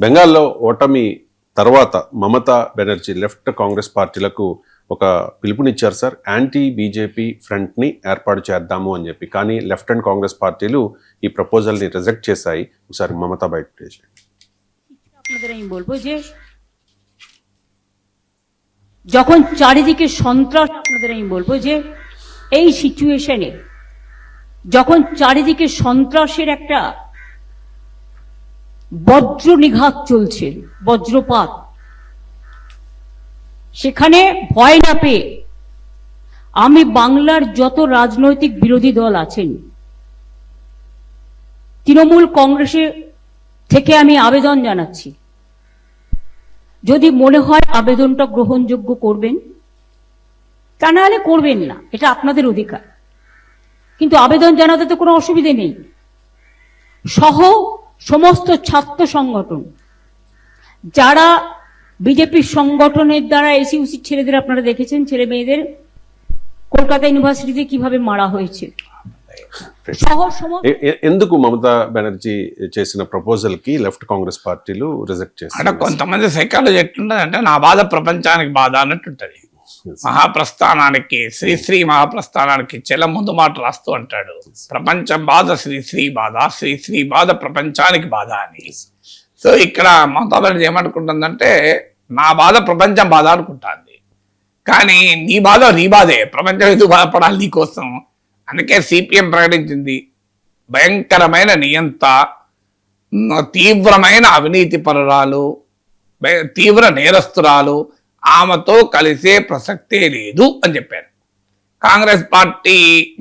బెంగాల్లో ఓటమి తర్వాత మమతా బెనర్జీ లెఫ్ట్ కాంగ్రెస్ పార్టీలకు ఒక పిలుపునిచ్చారు సార్. యాంటీ బీజేపీ ఫ్రంట్ని ఏర్పాటు చేద్దాము అని చెప్పి. కానీ లెఫ్ట్ అండ్ కాంగ్రెస్ పార్టీలు ఈ ప్రపోజల్ని రిజెక్ట్ చేశాయి. ఒకసారి మమతా బయట আপনাদের আমি বলবো যে যখন চারিদিকে সন্ত্রাস, আপনাদের আমি বলবো যে এই সিচুয়েশনে যখন চারিদিকে সন্ত্রাসের একটা বজ্র নিঘাত চলছে, বজ্রপাত, সেখানে ভয় না পেয়ে আমি বাংলার যত রাজনৈতিক বিরোধী দল আছেন, তৃণমূল কংগ্রেসে থেকে আমি আবেদন জানাচ্ছি, যদি মনে হয় আবেদনটা গ্রহণযোগ্য করবেন, তা না হলে করবেন না, এটা আপনাদের অধিকার, কিন্তু আবেদন জানাতে তো কোনো অসুবিধে নেই। সহ সমস্ত ছাত্র সংগঠন, যারা বিজেপির সংগঠনের দ্বারা এসইউসি ছেলেদের আপনারা দেখেছেন, ছেলে মেয়েদের কলকাতা ইউনিভার্সিটিতে কিভাবে মারা হয়েছে, ఎందుకు మమతా బెనర్జీ చేసిన ప్రపోజల్ కి లెఫ్ట్ కాంగ్రెస్ పార్టీలు రిజెక్ట్ చేశారు? అంటే కొంతమంది సైకాలజీ ఎట్లుంటది అంటే, నా బాధ ప్రపంచానికి బాధ అన్నట్టుంటది. మహాప్రస్థానానికి శ్రీశ్రీ మహాప్రస్థానానికి చెల ముందు మాట రాస్తూ అంటాడు, ప్రపంచం బాధ శ్రీశ్రీ బాధ, శ్రీశ్రీ బాధ ప్రపంచానికి బాధ అని. సో ఇక్కడ మమతా బెనర్జీ ఏమనుకుంటుందంటే, నా బాధ ప్రపంచం బాధ అనుకుంటుంది, కానీ నీ బాధ నీ బాధే, ప్రపంచం ఎందుకు బాధపడాలి నీకోసం. అందుకే సిపిఎం ప్రకటించింది, భయంకరమైన నియంత, తీవ్రమైన అవినీతి పరురాలు, తీవ్ర నేరస్తురాలు, ఆమెతో కలిసే ప్రసక్తే లేదు అని చెప్పారు. కాంగ్రెస్ పార్టీ,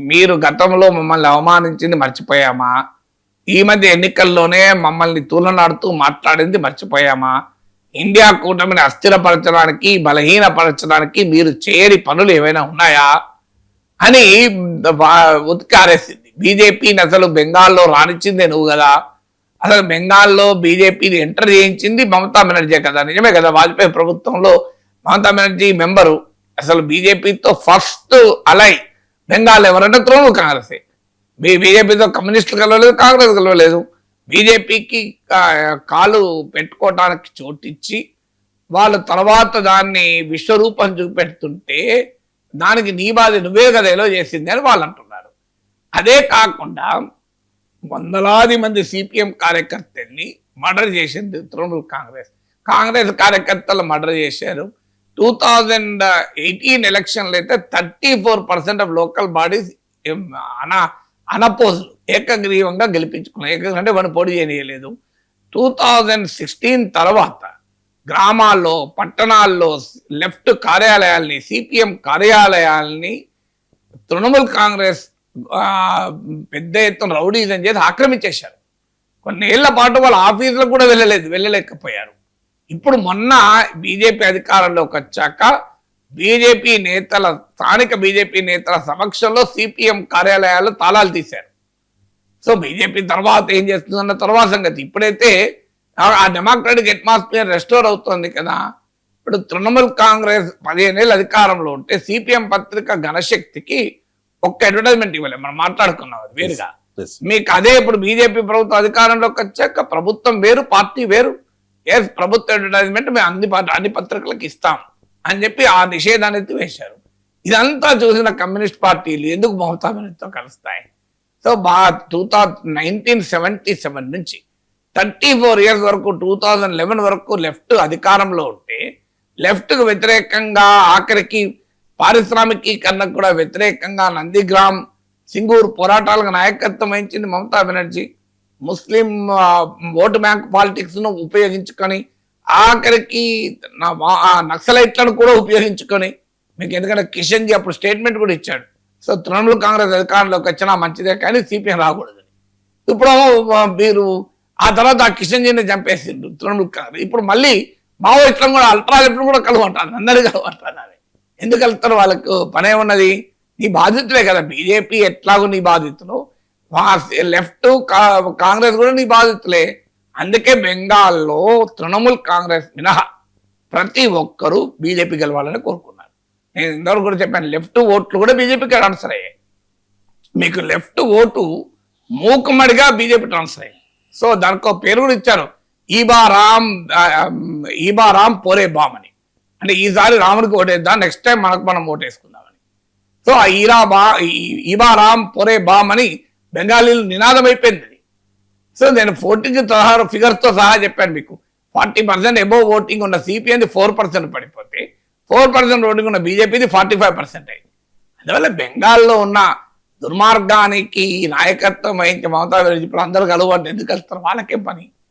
మీరు గతంలో మమ్మల్ని అవమానించింది మర్చిపోయామా? ఈ మధ్య ఎన్నికల్లోనే మమ్మల్ని తూలనాడుతూ మాట్లాడింది మర్చిపోయామా? ఇండియా కూటమిని అస్థిరపరచడానికి, బలహీనపరచడానికి మీరు చేయని పనులు ఏమైనా ఉన్నాయా అని ఉత్కారేసింది. బీజేపీని అసలు బెంగాల్లో రానిచ్చిందే నువ్వు కదా, అసలు బెంగాల్లో బీజేపీని ఎంటర్ చేయించింది మమతా బెనర్జీ కదా. నిజమే కదా, వాజ్పేయి ప్రభుత్వంలో మమతా బెనర్జీ మెంబరు. అసలు బీజేపీతో ఫస్ట్ అలై బెంగాల్ ఎవరంటే తృణమూల్ కాంగ్రెసే. బీజేపీతో కమ్యూనిస్టులు కలవలేదు, కాంగ్రెస్ కలవలేదు. బీజేపీకి కాలు పెట్టుకోవటానికి చోటిచ్చి వాళ్ళు తర్వాత దాన్ని విశ్వరూపం చూపెడుతుంటే, దానికి నీ బాధ నువ్వే కదా ఎలా చేసింది అని వాళ్ళు అంటున్నారు. అదే కాకుండా వందలాది మంది సిపిఎం కార్యకర్తల్ని మర్డర్ చేసింది తృణమూల్ కాంగ్రెస్. కాంగ్రెస్ కార్యకర్తలు మర్డర్ చేశారు. 2018 ఎలక్షన్లు అయితే 34% ఆఫ్ లోకల్ బాడీస్ అనపోజ్, ఏకగ్రీవంగా గెలిపించుకున్నారు. ఏకంటే వాళ్ళు పోటీ చేయలేదు. 2016 తర్వాత గ్రామాల్లో, పట్టణాల్లో లెఫ్ట్ కార్యాలయాల్ని, సిపిఎం కార్యాలయాల్ని తృణమూల్ కాంగ్రెస్ పెద్ద ఎత్తున రౌడీజం చేసి ఆక్రమించేశారు. కొన్ని ఏళ్ల పాటు వాళ్ళ ఆఫీసులకు కూడా వెళ్ళలేకపోయారు. ఇప్పుడు మొన్న బీజేపీ అధికారంలోకి వచ్చాక బీజేపీ నేతల, స్థానిక బీజేపీ నేతల సమక్షంలో సిపిఎం కార్యాలయాలు తాళాలు తీశారు. సో బీజేపీ తర్వాత ఏం చేస్తుందన్న తర్వాత సంగతి. ఇప్పుడైతే ఆ డెమోక్రటిక్ అట్మాస్ఫియర్ రెస్టోర్ అవుతుంది కదా. ఇప్పుడు తృణమూల్ కాంగ్రెస్ 15 ఏళ్ళు అధికారంలో ఉంటే సిపిఎం పత్రిక ఘనశక్తికి ఒక్క అడ్వర్టైజ్మెంట్ ఇవ్వలేదు. మనం మాట్లాడుకున్నాం అది వేరుగా. మీకు అదే ఇప్పుడు బీజేపీ ప్రభుత్వం అధికారంలోకి వచ్చాక ప్రభుత్వం వేరు, పార్టీ వేరు. ప్రభుత్వ అడ్వర్టైజ్మెంట్ మేము అన్ని పత్రికలకు ఇస్తాం అని చెప్పి ఆ నిషేధాన్ని ఎత్తివేశారు. ఇదంతా చూసిన కమ్యూనిస్ట్ పార్టీలు ఎందుకు మమతా బెనర్జీతో కలుస్తాయి? సో 1977 నుంచి 34 ఇయర్స్ వరకు, 2011 వరకు లెఫ్ట్ అధికారంలో ఉంటే, లెఫ్ట్కు వ్యతిరేకంగా, ఆఖరికి పారిశ్రామికీకరణకు కూడా వ్యతిరేకంగా నందిగ్రామ్, సింగూర్ పోరాటాలకు నాయకత్వం వహించింది మమతా బెనర్జీ. ముస్లిం ఓటు బ్యాంక్ పాలిటిక్స్ ను ఉపయోగించుకొని, ఆఖరికి నక్సలైట్లను కూడా ఉపయోగించుకొని, మీకు ఎందుకంటే కిషన్ జీ అప్పుడు స్టేట్మెంట్ కూడా ఇచ్చాడు, సో తృణమూల్ కాంగ్రెస్ అధికారంలోకి వచ్చినా మంచిదే కానీ సిపిఎం రాకూడదు. ఇప్పుడు మీరు ఆ తర్వాత ఆ కిషన్ జీని చంపేసిండు తృణమూల్ కాంగ్రెస్. ఇప్పుడు మళ్ళీ మావోయిస్టులను కూడా అల్ట్రా లెఫ్ట్ కూడా కలవంటాను, అందరూ కలవంటాను. ఎందుకు వెళ్తారు? వాళ్ళకు పనే ఉన్నది. నీ బాధితులే కదా, బీజేపీ ఎట్లాగో నీ బాధితులు, లెఫ్ట్ కాంగ్రెస్ కూడా నీ బాధితులే. అందుకే బెంగాల్లో తృణమూల్ కాంగ్రెస్ మినహా ప్రతి ఒక్కరూ బీజేపీ గెలవాలని కోరుకున్నారు. నేను ఇంతవరకు కూడా చెప్పాను, లెఫ్ట్ ఓట్లు కూడా బీజేపీకి ట్రాన్స్ఫర్ అయ్యాయి. మీకు లెఫ్ట్ ఓటు మూకుమ్మడిగా బీజేపీ ట్రాన్స్ఫర్ అయ్యాయి. సో దానికి పేరు కూడా ఇచ్చారు, ఈబారాం పోరే బామ్ అని, అంటే ఈసారి రాముడికి ఓటేద్దాం, నెక్స్ట్ టైం మనం ఓటేసుకుందామని. సో ఆ ఈబారాం పోరే బామ్ అని బెంగాలీలు నినాదం అయిపోయింది. సో నేను ఫిగర్స్తో సహా చెప్పాను మీకు. 40% అబోవ్ ఓటింగ్ ఉన్న సిపిఎంది 4% పడిపోతే 4% ఓటింగ్ ఉన్న బీజేపీది 45% అయింది. అందువల్ల బెంగాల్లో ఉన్న దుర్మార్గానికి నాయకత్వం వహించే మమతా బెనర్జీ ఇప్పుడు అందరూ కలువంటే ఎందుకు వెళ్తారు? వాళ్ళకేం పని?